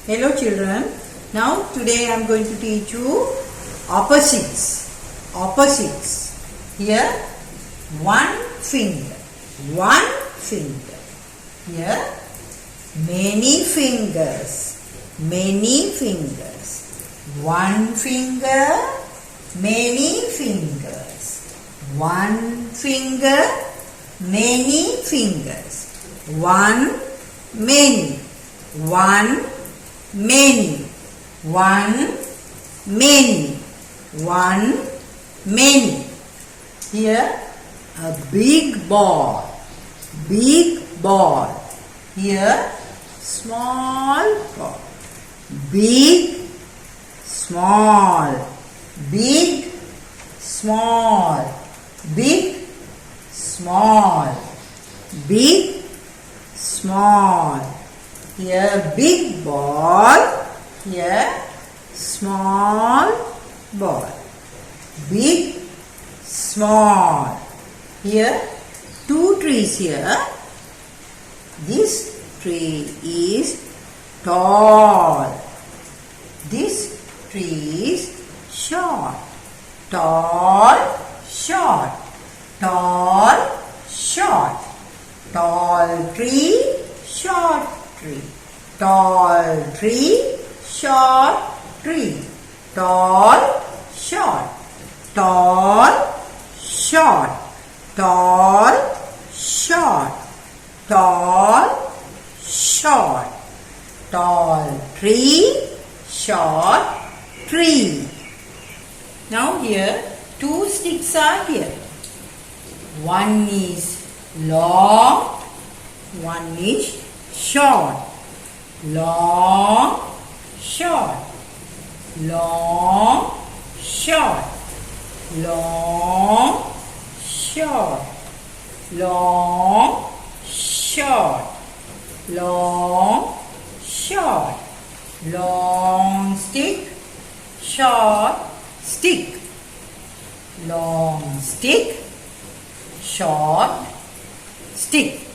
Hello children. Now today I am going to teach you opposites. Opposites. Here one finger. One finger. Here many fingers. Many fingers. One finger. Many fingers. One finger. Many fingers. One many. One many. One many. One many. Here a big ball. Big ball. Here small ball. Big small. Big small. Big small. Big small. Here big ball. Here small ball. Big small. Here two trees here. This tree is tall. This tree is short. Tall, short. Tall, short. Tall tree, short tree. Tall tree, short tree. Tall, short. Tall, short. Tall, short. Tall, short. Tall tree, short tree. Now here two sticks are here. One is long, one is short. Long, short. Long, short. Long, short. Long, short. Long, short. Long stick, short stick. Long stick, short stick.